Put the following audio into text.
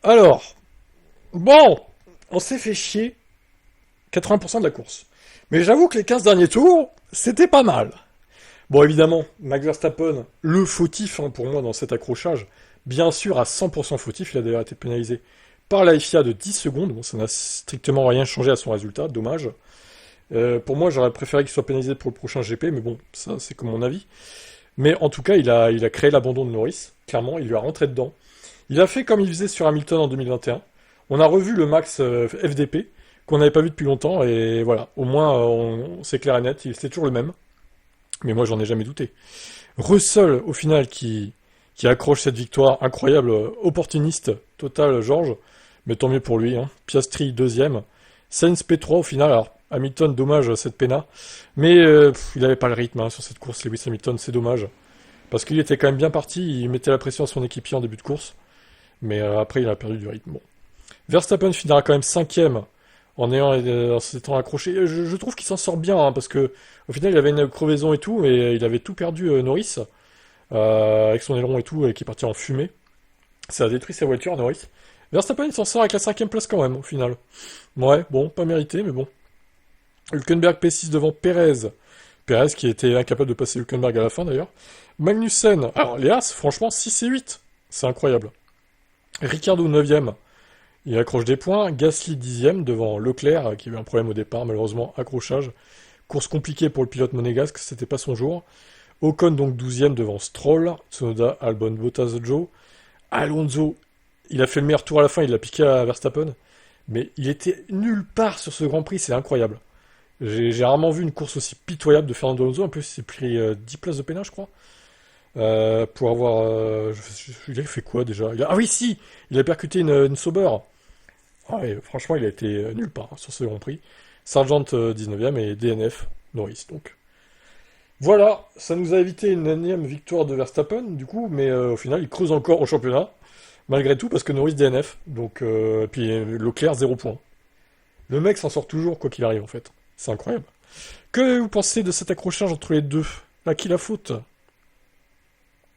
Alors, bon, on s'est fait chier 80% de la course. Mais j'avoue que les 15 derniers tours, c'était pas mal. Bon, évidemment, Max Verstappen, le fautif pour moi dans cet accrochage, bien sûr à 100% fautif, il a d'ailleurs été pénalisé par la FIA de 10 secondes, bon, ça n'a strictement rien changé à son résultat, dommage. Pour moi, j'aurais préféré qu'il soit pénalisé pour le prochain GP, mais bon, ça c'est comme mon avis. Mais en tout cas, il a créé l'abandon de Norris, clairement, il lui a rentré dedans. Il a fait comme il faisait sur Hamilton en 2021. On a revu le Max FDP, qu'on n'avait pas vu depuis longtemps, et voilà, au moins c'est clair et net, c'est toujours le même. Mais moi, j'en ai jamais douté. Russell, au final, qui accroche cette victoire incroyable, opportuniste, total, Georges. Mais tant mieux pour lui. Hein. Piastri, deuxième. Sainz P3 au final. Alors, Hamilton, dommage cette péna. Mais il n'avait pas le rythme sur cette course, Lewis Hamilton, c'est dommage. Parce qu'il était quand même bien parti, il mettait la pression à son équipier en début de course. Mais après, il a perdu du rythme. Bon. Verstappen finira quand même cinquième en s'étant accroché. Je trouve qu'il s'en sort bien, parce que au final, il avait une crevaison et tout, et il avait tout perdu, Norris, avec son aileron et tout, et qui est parti en fumée. Ça a détruit sa voiture, Norris. Verstappen, il s'en sort avec la cinquième place quand même, au final. Ouais, bon, pas mérité, mais bon. Hülkenberg P6 devant Perez. Perez qui était incapable de passer Hülkenberg à la fin, d'ailleurs. Magnussen. Alors, les As, franchement, 6 et 8. C'est incroyable. Ricardo 9ème. Il accroche des points. Gasly 10ème devant Leclerc, qui a eu un problème au départ, malheureusement, accrochage. Course compliquée pour le pilote monégasque, c'était pas son jour. Ocon donc 12ème devant Stroll. Tsunoda, Albon, Bottas, Joe. Alonso, il a fait le meilleur tour à la fin, il l'a piqué à Verstappen. Mais il était nulle part sur ce Grand Prix, c'est incroyable. J'ai rarement vu une course aussi pitoyable de Fernando Alonso. En plus, il s'est pris 10 places de pénal, je crois. Pour avoir... il a fait quoi déjà? Ah oui, si! Il a percuté une Sauber. Ah, ouais, franchement, il a été nulle part sur ce Grand Prix. Sargent 19ème et DNF Norris, donc. Voilà, ça nous a évité une énième victoire de Verstappen, du coup, mais au final, il creuse encore au championnat, malgré tout, parce que Norris DNF, donc, puis Leclerc 0 points. Le mec s'en sort toujours, quoi qu'il arrive, en fait. C'est incroyable. Que vous pensez de cet accrochage entre les deux? À qui la faute?